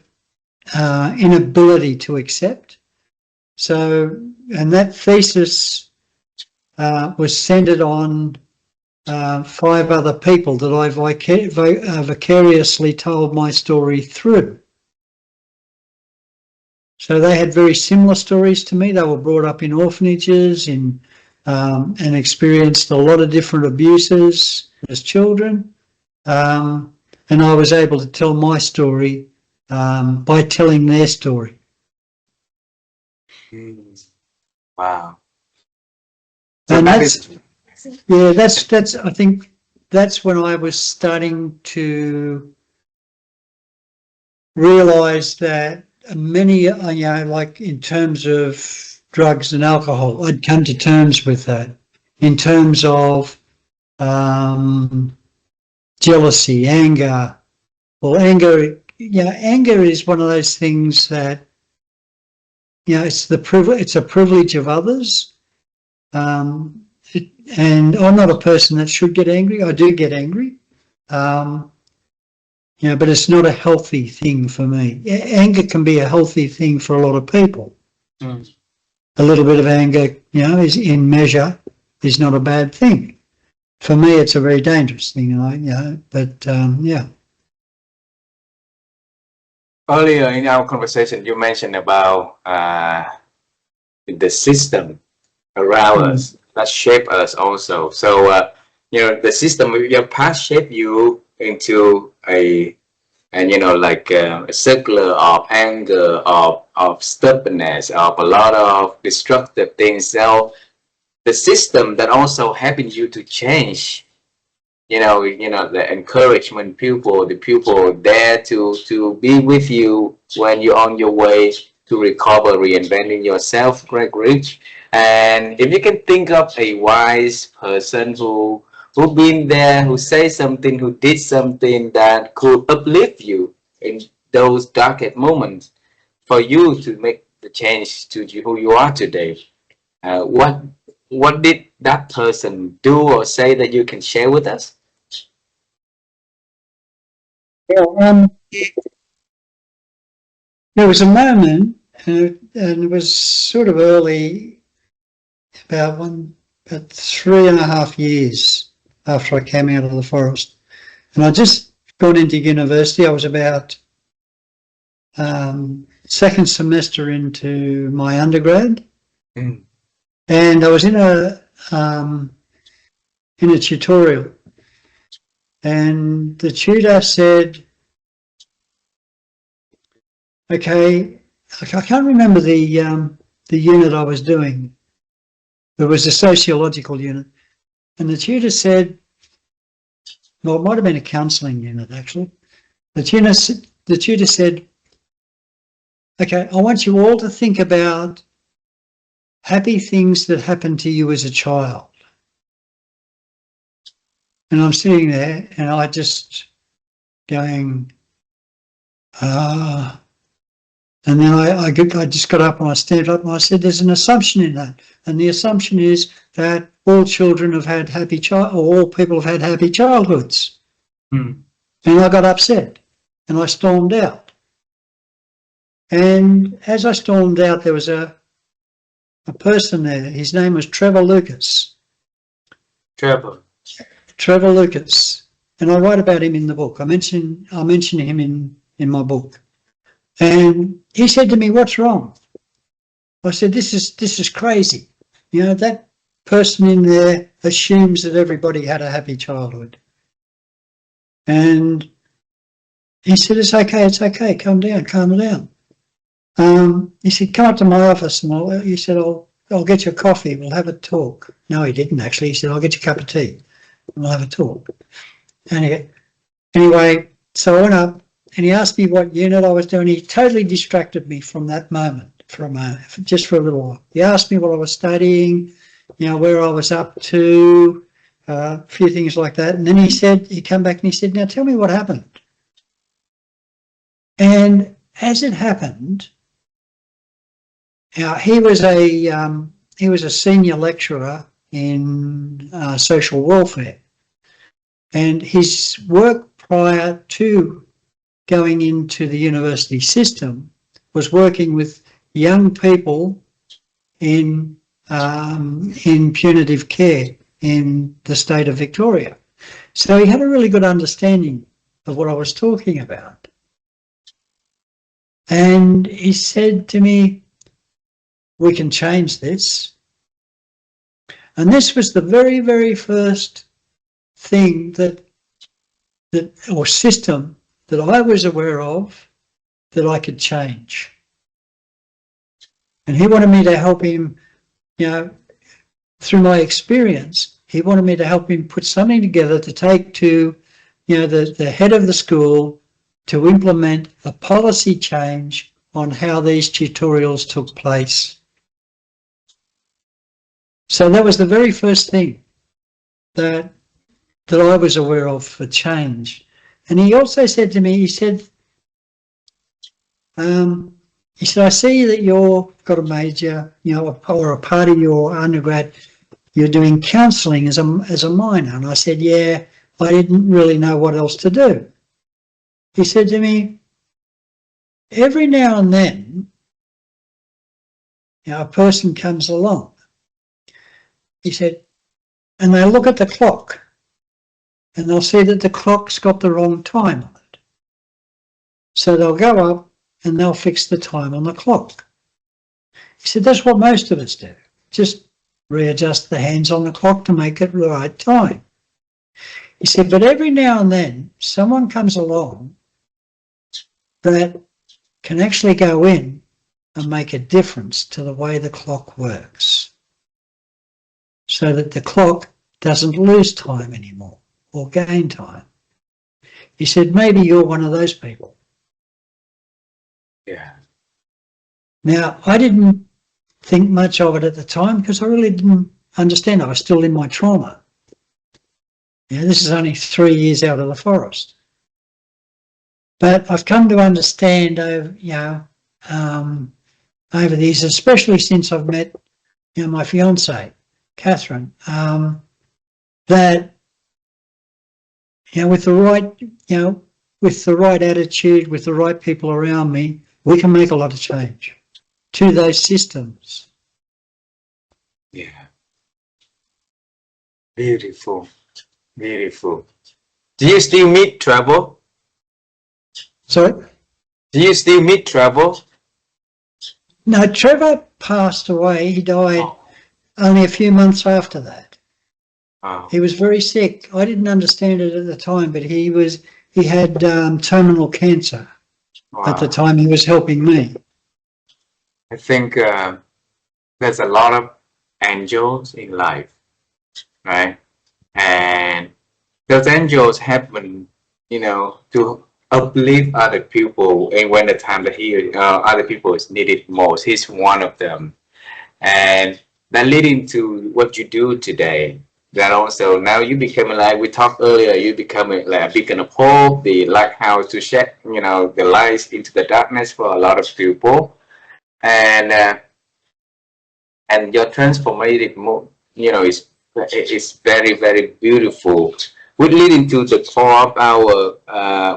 inability to accept. So, and that thesis was centered on 5 other people that I vicariously told my story through. So they had very similar stories to me. They were brought up in orphanages and experienced a lot of different abuses as children. And I was able to tell my story by telling their story. Wow. So And that that's, is, yeah, that's, I think that's when I was starting to realise that many, you know, like in terms of drugs and alcohol, I'd come to terms with that. In terms of jealousy, anger. Well, anger, you know, anger is one of those things that, you know, it's a privilege of others. And I'm not a person that should get angry. I do get angry. You know, but it's not a healthy thing for me. Anger can be a healthy thing for a lot of people. Mm. A little bit of anger, you know, is in measure, is not a bad thing. For me, it's a very dangerous thing, you know, but yeah. Earlier in our conversation, you mentioned about the system around us that shape us also. So, you know, the system, your past shape you into and you know, like a circular of anger, of stubbornness, of a lot of destructive things. So the system that also helping you to change, you know, the encouragement pupil, the pupil there to be with you when you're on your way to recover, reinventing yourself, Gregory. And if you can think of a wise person who been there, who say something, who did something that could uplift you in those darkest moments, for you to make the change to who you are today, what did that person do or say that you can share with us? Yeah, there was a moment, and it was sort of early, about 3.5 years after I came out of the forest. And I just got into university. I was about second semester into my undergrad. Mm. And I was in a tutorial, and the tutor said, okay, I can't remember the unit I was doing. It was a sociological unit. And the tutor said, well, it might have been a counselling unit, actually. The tutor said, okay, I want you all to think about happy things that happened to you as a child. And I'm sitting there and I just going, and then I just got up and I stood up and I said, there's an assumption in that. And the assumption is that all children have had or all people have had happy childhoods. Mm. And I got upset and I stormed out. And as I stormed out, there was a person there. His name was Trevor Lucas. Trevor Lucas. And I write about him in the book. I mention him in my book. And he said to me, what's wrong? I said, this is crazy. You know, that person in there assumes that everybody had a happy childhood. And he said, it's okay, calm down. He said, come up to my office and I'll get you a coffee, we'll have a talk. No, he didn't actually. He said, I'll get you a cup of tea and we'll have a talk. And anyway, so I went up and he asked me what unit I was doing. He totally distracted me from that moment, just for a little while. He asked me what I was studying, you know, where I was up to, a few things like that. And then he came back and he said, now tell me what happened. And as it happened, he was a senior lecturer in social welfare. And his work prior to going into the university system was working with young people in punitive care in the state of Victoria. So he had a really good understanding of what I was talking about. And he said to me, we can change this. And this was the very, very first thing that or system that I was aware of that I could change. And he wanted me to help him, you know, through my experience, he wanted me to help him put something together to take to, you know, the head of the school to implement a policy change on how these tutorials took place. So that was the very first thing that I was aware of for change. And he also said to me, he said, I see that you've got a major, you know, or a part of your undergrad, you're doing counselling as a minor. And I said, yeah, I didn't really know what else to do. He said to me, every now and then, you know, a person comes along. He said, and they look at the clock and they'll see that the clock's got the wrong time on it. So they'll go up and they'll fix the time on the clock. He said, that's what most of us do. Just readjust the hands on the clock to make it the right time. He said, but every now and then someone comes along that can actually go in and make a difference to the way the clock works so that the clock doesn't lose time anymore or gain time. He said, maybe you're one of those people. Yeah. Now, I didn't think much of it at the time because I really didn't understand. I was still in my trauma. Yeah, this is only 3 years out of the forest. But I've come to understand over, you know, over the years, especially since I've met, you know, my fiancée, Catherine, that, you know, with the right attitude, with the right people around me, we can make a lot of change to those systems. Yeah. Beautiful. Beautiful. Do you still meet trouble? Sorry? Do you still meet trouble? No, Trevor passed away. He died only a few months after that. Oh. He was very sick. I didn't understand it at the time, but he had terminal cancer. Wow. At the time he was helping me. I think there's a lot of angels in life, right? And those angels happen, you know, to uplift other people, and when the time that other people is needed most, he's one of them. And that leading to what you do today. That also now you become, like we talked earlier, you become like a beacon of hope, the lighthouse to shed, you know, the light into the darkness for a lot of people. And your transformative mode, you know, is very, very beautiful. We're leading to the core of our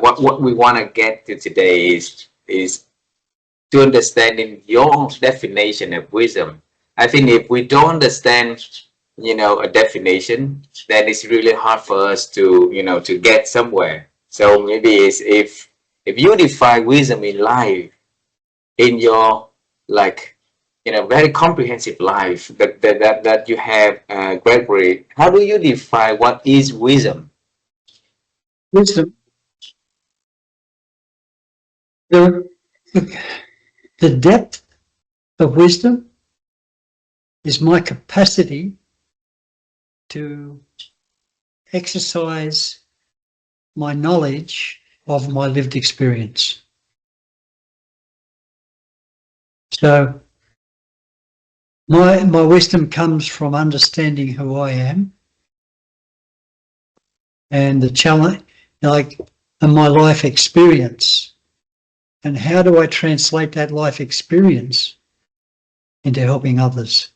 what we want to get to today is to understanding your definition of wisdom. I think if we don't understand, you know, a definition, then it's really hard for us to, you know, to get somewhere. So maybe it's if you define wisdom in life, in your, like, you know, very comprehensive life that you have, Gregory, how do you define what is wisdom? Wisdom. The depth of wisdom is my capacity to exercise my knowledge of my lived experience. So my wisdom comes from understanding who I am and the challenge, like, and my life experience. And how do I translate that life experience into helping others?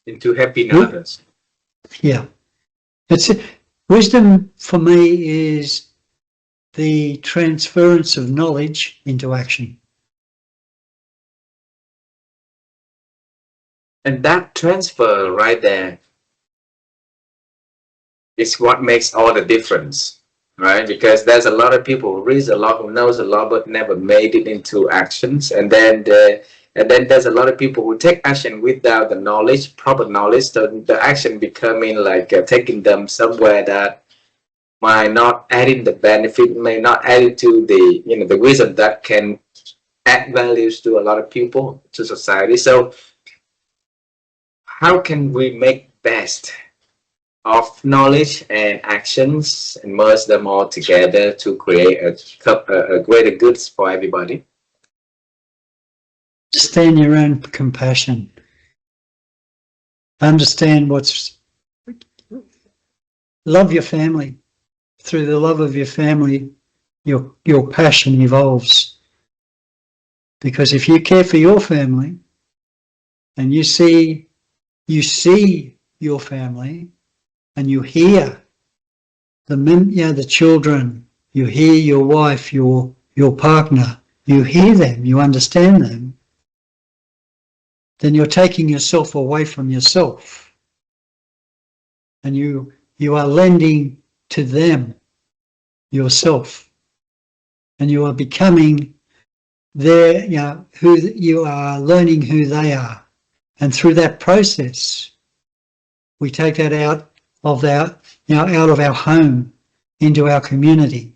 Into helping others. Yeah. Wisdom for me is the transference of knowledge into action. And that transfer right there is what makes all the difference, right? Because there's a lot of people who reads a lot, who knows a lot, but never made it into actions. And then there's a lot of people who take action without the knowledge, proper knowledge. So the action becoming like taking them somewhere that might not adding the benefit, may not add to the the wisdom that can add values to a lot of people, to society. So how can we make best of knowledge and actions and merge them all together to create a greater goods for everybody? Understand your own compassion. Understand love your family. Through the love of your family, your passion evolves. Because if you care for your family and you see your family and you hear the children, you hear your wife, your partner, you hear them, you understand them, then you're taking yourself away from yourself. And you are lending to them yourself. And you are becoming who you are, learning who they are. And through that process, we take that out of our home into our community,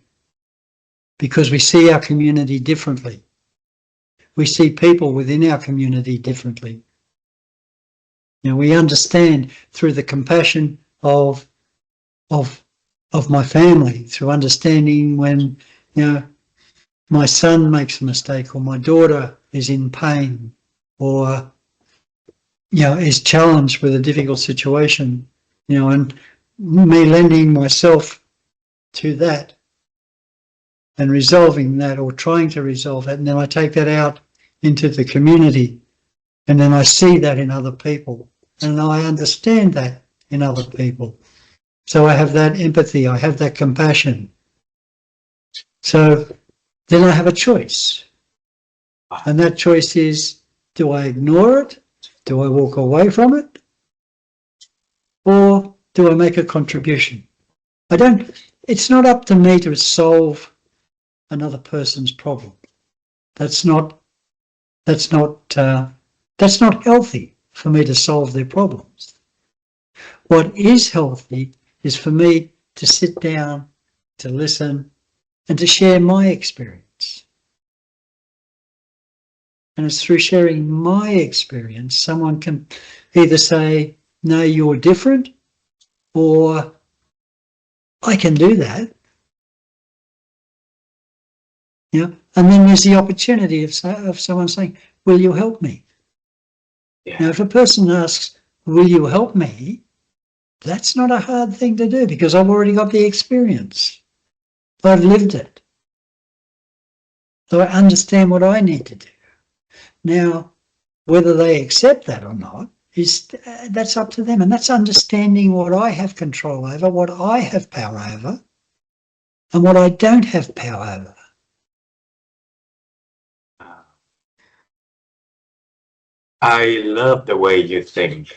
because we see our community differently. We see people within our community differently. We understand through the compassion of my family, through understanding when my son makes a mistake, or my daughter is in pain, or is challenged with a difficult situation, and me lending myself to that and resolving that, or trying to resolve that, and then I take that out into the community, and then I see that in other people, and I understand that in other people. So I have that empathy, I have that compassion. So then I have a choice. And that choice is, do I ignore it? Do I walk away from it? Or do I make a contribution? It's not up to me to solve another person's problem. That's not healthy for me to solve their problems. What is healthy is for me to sit down, to listen, and to share my experience. And it's through sharing my experience, someone can either say, no, you're different, or I can do that. And then there's the opportunity of someone saying, will you help me? Yeah. Now, if a person asks, will you help me? That's not a hard thing to do, because I've already got the experience. I've lived it. So I understand what I need to do. Now, whether they accept that or not, that's up to them. And that's understanding what I have control over, what I have power over, and what I don't have power over. I love the way you think.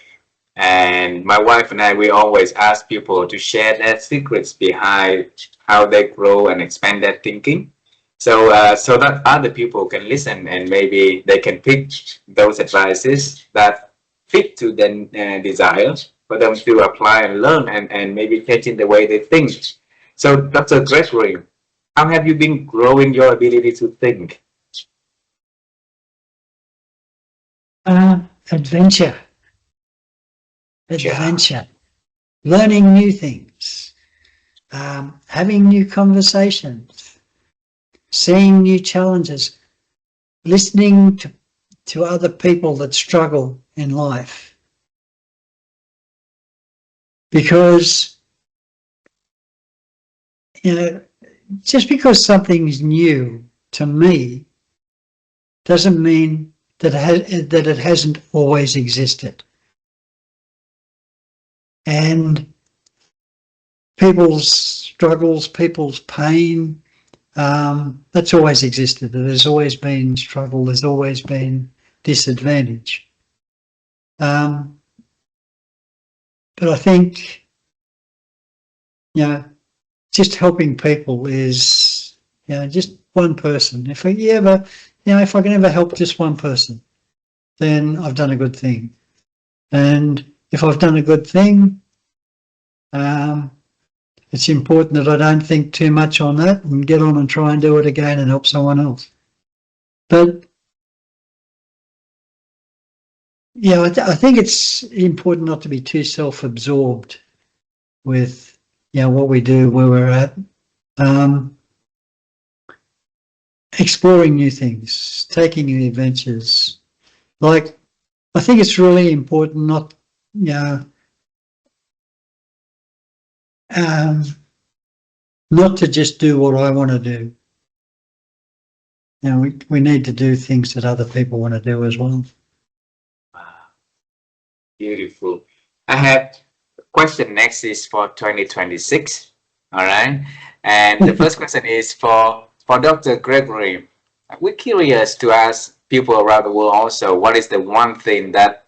And my wife and I, we always ask people to share their secrets behind how they grow and expand their thinking. So that other people can listen, and maybe they can pick those advices that fit to their desires for them to apply and learn, and maybe changing the way they think. So Dr. Gregory, how have you been growing your ability to think? Adventure, learning new things, having new conversations, seeing new challenges, listening to other people that struggle in life. Because, just because something's new to me doesn't mean that it hasn't always existed. and people's struggles, people's pain, that's always existed. There's always been struggle, there's always been disadvantage. But I think, just helping people is, just one person. If I can ever help just one person, then I've done a good thing. And if I've done a good thing, it's important that I don't think too much on that and get on and try and do it again and help someone else. But I think it's important not to be too self-absorbed with what we do, where we're at. Exploring new things, taking new adventures. Like, I think it's really important not to just do what I want to do. We need to do things that other people want to do as well. Beautiful. I have a question next is for 2026. All right. And the first question is for Dr. Gregory. We're curious to ask people around the world also, what is the one thing that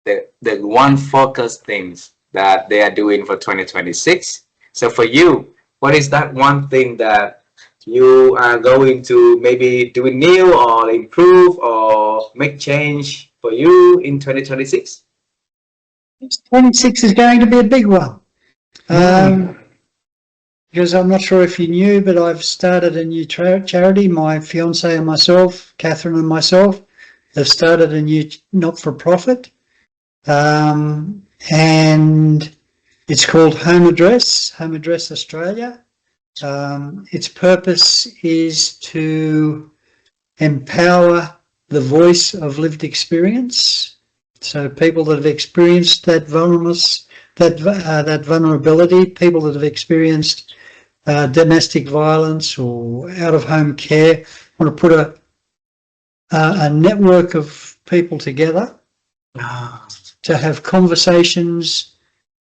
the one focus things that they are doing for 2026? So for you, what is that one thing that you are going to maybe do new or improve or make change for you in 2026? 26 is going to be a big one. Because I'm not sure if you knew, but I've started a new charity. My fiance and myself, Catherine and myself, have started a new not-for-profit. And it's called Home Address Australia. Its purpose is to empower the voice of lived experience. So people that have experienced that vulnerability, people that have experienced domestic violence or out-of-home care, want to put a network of people together to have conversations,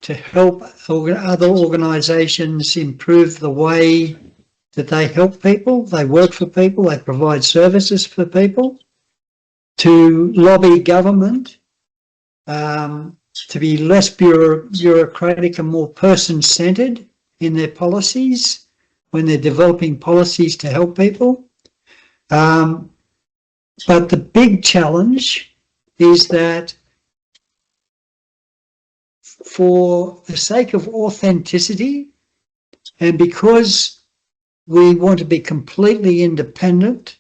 to help other organisations improve the way that they help people, they work for people, they provide services for people, to lobby government to be less bureaucratic and more person-centred in their policies when they're developing policies to help people. But the big challenge is that for the sake of authenticity, and because we want to be completely independent,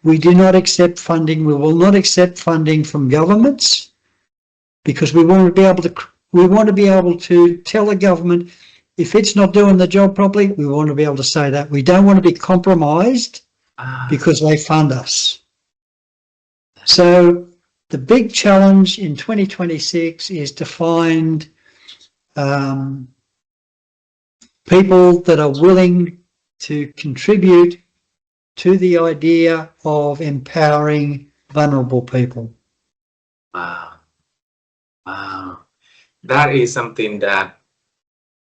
we do not accept funding. We will not accept funding from governments, because we want to be able to tell the government if it's not doing the job properly. We want to be able to say that. We don't want to be compromised because they fund us. So the big challenge in 2026 is to find people that are willing to contribute to the idea of empowering vulnerable people. Wow, that is something that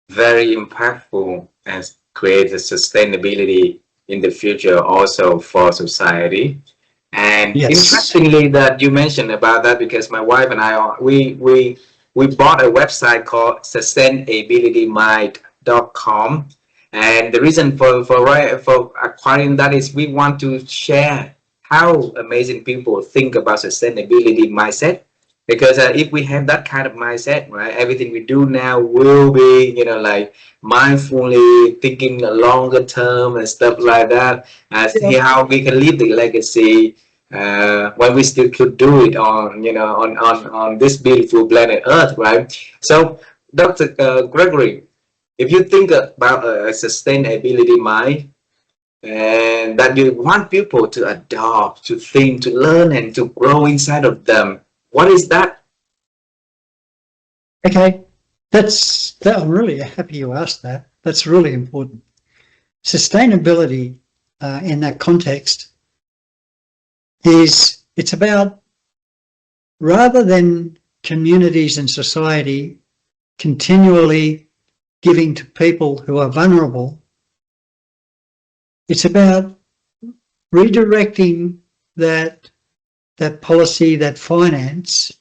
very impactful and creates a sustainability in the future also for society. And interestingly that you mentioned about that, because my wife and I, we bought a website called sustainabilitymind.com, and the reason for acquiring that is we want to share how amazing people think about sustainability mindset. Because if we have that kind of mindset, right, everything we do now will be, like mindfully thinking a longer term and stuff like that, as how we can leave the legacy when we still could do it on this beautiful planet Earth, right? So, Dr. Gregory, if you think about a sustainability mind, and that you want people to adopt, to think, to learn, and to grow inside of them, what is that? Okay, I'm really happy you asked that. That's really important. Sustainability in that context it's about, rather than communities and society continually giving to people who are vulnerable. It's about redirecting that policy, that finance,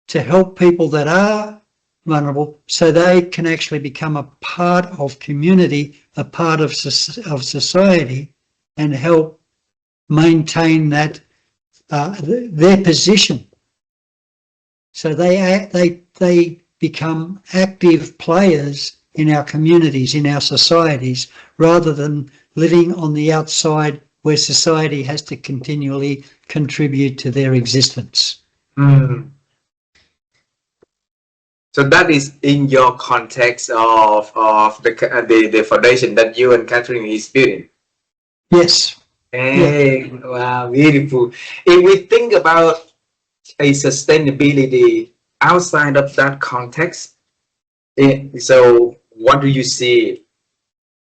to help people that are vulnerable so they can actually become a part of community, a part of society, and help maintain that their position. So they become active players in our communities, in our societies, rather than living on the outside where society has to continually contribute to their existence. Mm. So that is in your context of the foundation that you and Catherine is building. Yes. Hey, yeah. Wow, beautiful. If we think about a sustainability outside of that context, so what do you see?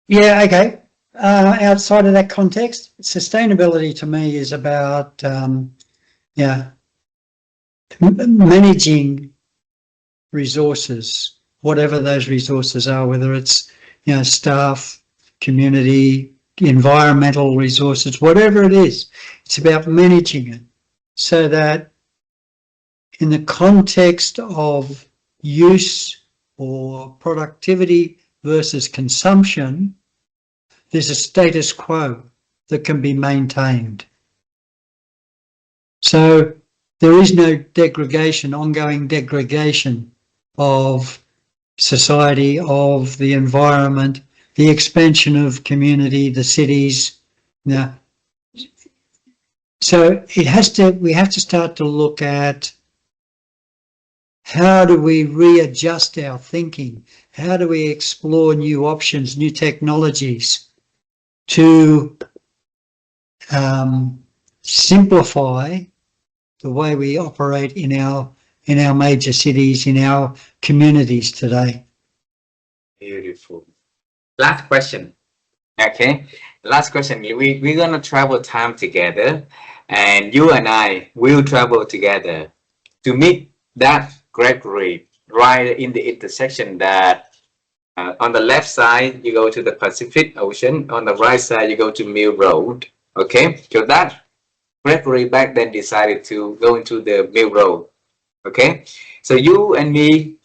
Yeah, okay. Outside of that context, sustainability to me is about managing resources, whatever those resources are, whether it's staff, community, environmental resources, whatever it is. It's about managing it so that in the context of use or productivity versus consumption, there's a status quo that can be maintained. So there is no degradation, ongoing degradation of society, of the environment, the expansion of community, the cities. Now, so we have to start to look at how do we readjust our thinking? How do we explore new options, new technologies to simplify the way we operate in our major cities, in our communities today? Beautiful. Last question. Okay. Last question. We're gonna travel time together, and you and I will travel together to meet that Gregory right in the intersection that on the left side you go to the Pacific Ocean, on the right side you go to Mill Road. Okay, so that Gregory back then decided to go into the Mill Road. Okay, so you and me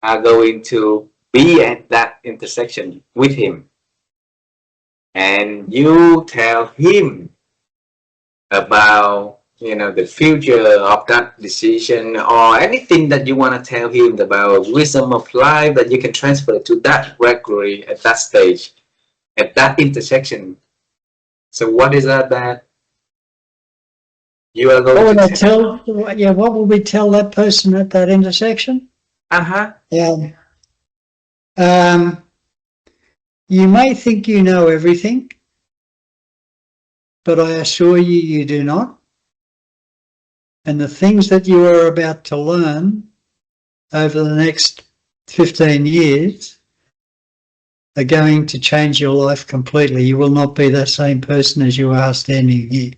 are going to be at that intersection with him, and you tell him about the future of that decision, or anything that you want to tell him about wisdom of life that you can transfer to that Gregory at that stage, at that intersection. So what is that you are going to tell? What will we tell that person at that intersection? You may think you know everything, but I assure you, you do not. And the things that you are about to learn over the next 15 years are going to change your life completely. You will not be the same person as you are standing here.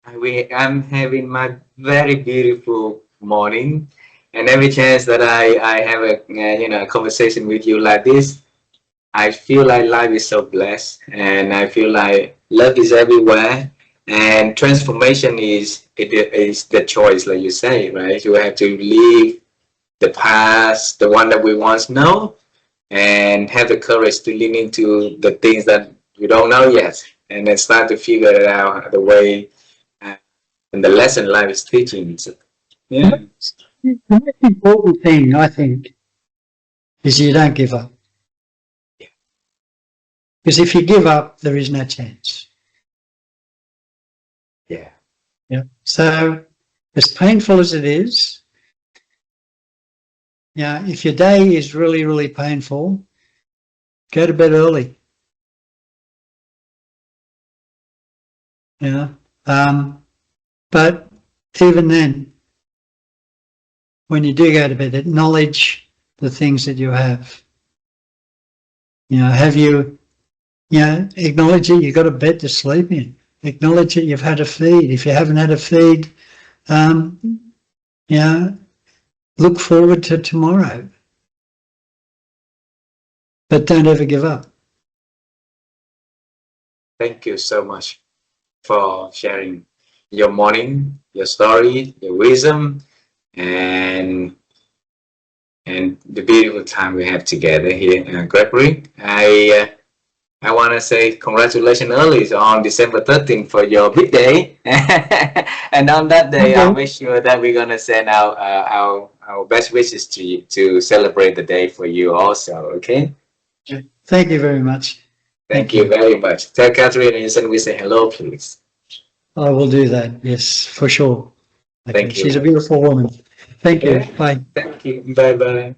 I'm having my very beautiful morning, and every chance that I have a conversation with you like this, I feel like life is so blessed, and I feel like love is everywhere, and transformation is the choice, like you say, right? You have to leave the past, the one that we once know, and have the courage to lean into the things that you don't know yet, and then start to figure it out the way and the lesson life is teaching. So, yeah. The most important thing, I think, is you don't give up. Because if you give up, there is no chance. Yeah. So, as painful as it is, if your day is really, really painful, go to bed early. But even then, when you do go to bed, acknowledge the things that you have. Acknowledge that you've got a bed to sleep in. Acknowledge it. You've had a feed. If you haven't had a feed, you know, look forward to tomorrow. But don't ever give up. Thank you so much for sharing your morning, your story, your wisdom, and the beautiful time we have together here, Gregory. I want to say congratulations early on December 13th for your big day. And on that day, I'll make sure that we're going to send out our best wishes to you to celebrate the day for you also, okay? Thank you very much. Thank you very much. Tell Catherine and we say hello, please. I will do that, yes, for sure. Okay. Thank you. She's a beautiful woman. Thank you. Bye. Thank you. Bye-bye.